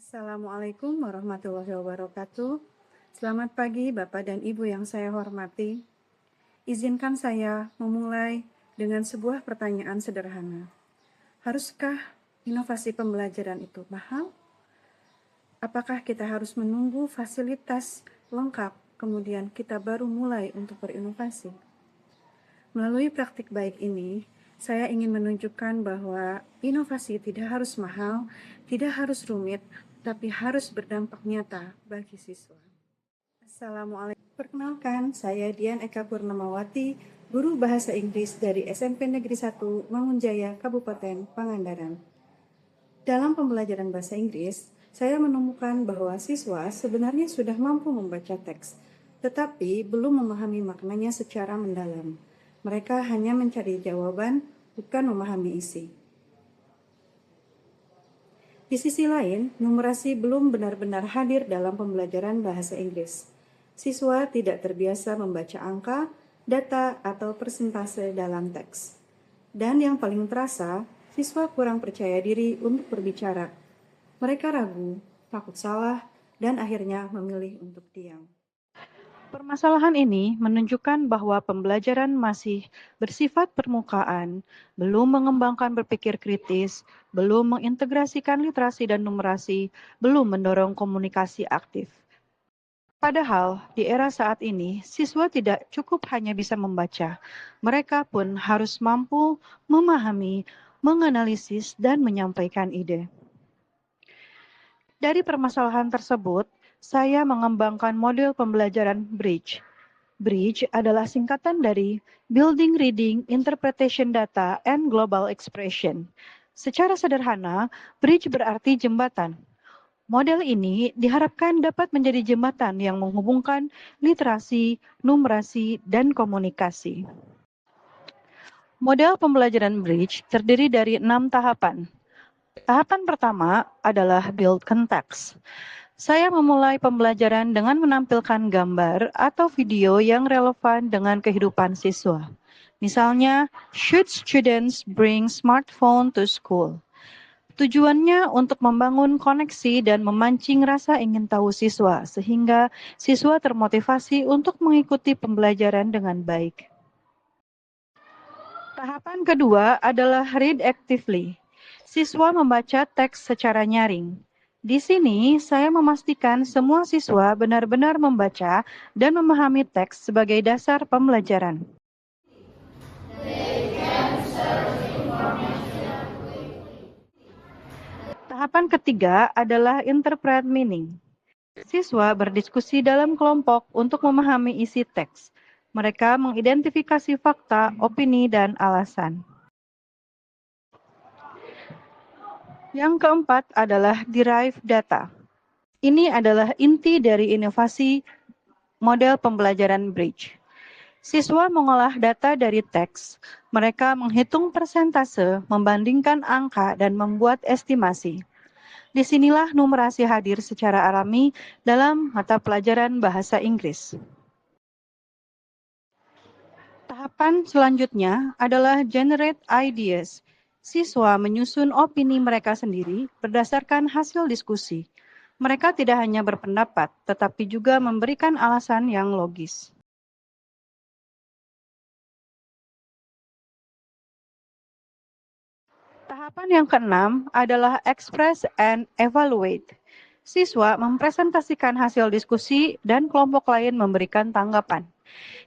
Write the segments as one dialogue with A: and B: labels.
A: Assalamualaikum warahmatullahi wabarakatuh. Selamat pagi Bapak dan Ibu yang saya hormati. Izinkan saya memulai dengan sebuah pertanyaan sederhana. Haruskah inovasi pembelajaran itu mahal? Apakah kita harus menunggu fasilitas lengkap, kemudian kita baru mulai untuk berinovasi? Melalui praktik baik ini, saya ingin menunjukkan bahwa inovasi tidak harus mahal, tidak harus rumit, tapi harus berdampak nyata bagi siswa. Assalamualaikum. Perkenalkan, saya Dian Eka Purnamawati, guru bahasa Inggris dari SMP Negeri 1 Mangunjaya, Kabupaten Pangandaran. Dalam pembelajaran bahasa Inggris, saya menemukan bahwa siswa sebenarnya sudah mampu membaca teks, tetapi belum memahami maknanya secara mendalam. Mereka hanya mencari jawaban, bukan memahami isi. Di sisi lain, numerasi belum benar-benar hadir dalam pembelajaran bahasa Inggris. Siswa tidak terbiasa membaca angka, data, atau persentase dalam teks. Dan yang paling terasa, siswa kurang percaya diri untuk berbicara. Mereka ragu, takut salah, dan akhirnya memilih untuk diam. Permasalahan ini menunjukkan bahwa pembelajaran masih bersifat permukaan, belum mengembangkan berpikir kritis, belum mengintegrasikan literasi dan numerasi, belum mendorong komunikasi aktif. Padahal di era saat ini, siswa tidak cukup hanya bisa membaca, mereka pun harus mampu memahami, menganalisis, dan menyampaikan ide. Dari permasalahan tersebut, saya mengembangkan model pembelajaran Bridge. Bridge adalah singkatan dari Building Reading, Interpretation Data, and Global Expression. Secara sederhana, bridge berarti jembatan. Model ini diharapkan dapat menjadi jembatan yang menghubungkan literasi, numerasi, dan komunikasi. Model pembelajaran Bridge terdiri dari 6 tahapan. Tahapan pertama adalah build context. Saya memulai pembelajaran dengan menampilkan gambar atau video yang relevan dengan kehidupan siswa. Misalnya, should students bring smartphone to school? Tujuannya untuk membangun koneksi dan memancing rasa ingin tahu siswa, sehingga siswa termotivasi untuk mengikuti pembelajaran dengan baik. Tahapan kedua adalah read actively. Siswa membaca teks secara nyaring. Di sini, saya memastikan semua siswa benar-benar membaca dan memahami teks sebagai dasar pembelajaran. Tahapan ketiga adalah interpret meaning. Siswa berdiskusi dalam kelompok untuk memahami isi teks. Mereka mengidentifikasi fakta, opini, dan alasan. Yang keempat adalah derive data. Ini adalah inti dari inovasi model pembelajaran Bridge. Siswa mengolah data dari teks, mereka menghitung persentase, membandingkan angka, dan membuat estimasi. Disinilah numerasi hadir secara alami dalam mata pelajaran bahasa Inggris. Tahapan selanjutnya adalah generate ideas. Siswa menyusun opini mereka sendiri berdasarkan hasil diskusi. Mereka tidak hanya berpendapat, tetapi juga memberikan alasan yang logis. Tahapan yang keenam adalah express and evaluate. Siswa mempresentasikan hasil diskusi dan kelompok lain memberikan tanggapan.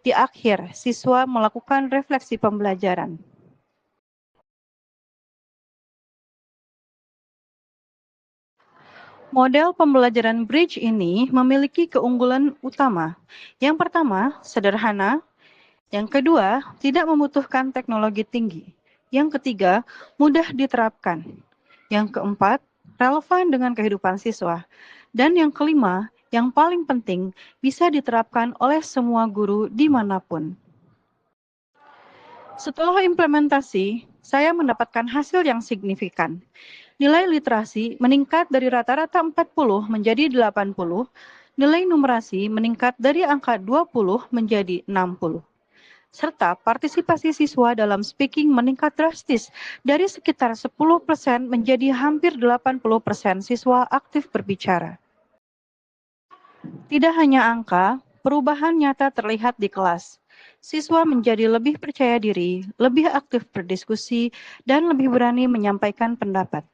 A: Di akhir, siswa melakukan refleksi pembelajaran. Model pembelajaran Bridge ini memiliki keunggulan utama. Yang pertama, sederhana. Yang kedua, tidak membutuhkan teknologi tinggi. Yang ketiga, mudah diterapkan. Yang keempat, relevan dengan kehidupan siswa. Dan yang kelima, yang paling penting, bisa diterapkan oleh semua guru dimanapun. Setelah implementasi, saya mendapatkan hasil yang signifikan. Nilai literasi meningkat dari rata-rata 40 menjadi 80, nilai numerasi meningkat dari angka 20 menjadi 60.
B: serta partisipasi siswa dalam speaking meningkat drastis dari sekitar 10% menjadi hampir 80% siswa aktif berbicara. Tidak hanya angka, perubahan nyata terlihat di kelas. Siswa menjadi lebih percaya diri, lebih aktif berdiskusi, dan lebih berani menyampaikan pendapat.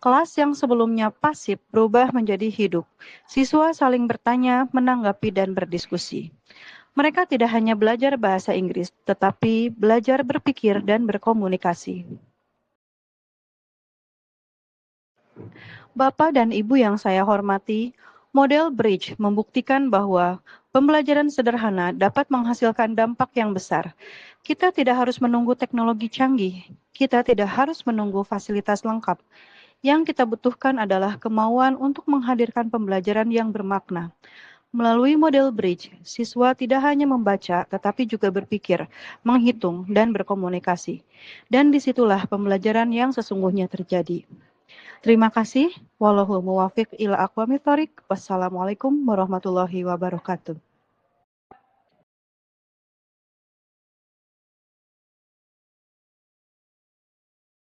B: Kelas yang sebelumnya pasif berubah menjadi hidup. Siswa saling bertanya, menanggapi, dan berdiskusi. Mereka tidak hanya belajar bahasa Inggris, tetapi belajar berpikir dan berkomunikasi. Bapak dan Ibu yang saya hormati, model Bridge membuktikan bahwa pembelajaran sederhana dapat menghasilkan dampak yang besar. Kita tidak harus menunggu teknologi canggih, kita tidak harus menunggu fasilitas lengkap. Yang kita butuhkan adalah kemauan untuk menghadirkan pembelajaran yang bermakna. Melalui model Bridge, siswa tidak hanya membaca, tetapi juga berpikir, menghitung, dan berkomunikasi. Dan disitulah pembelajaran yang sesungguhnya terjadi. Terima kasih. Wallahul muwafiq ila aqwamit thoriq. Wassalamualaikum warahmatullahi wabarakatuh.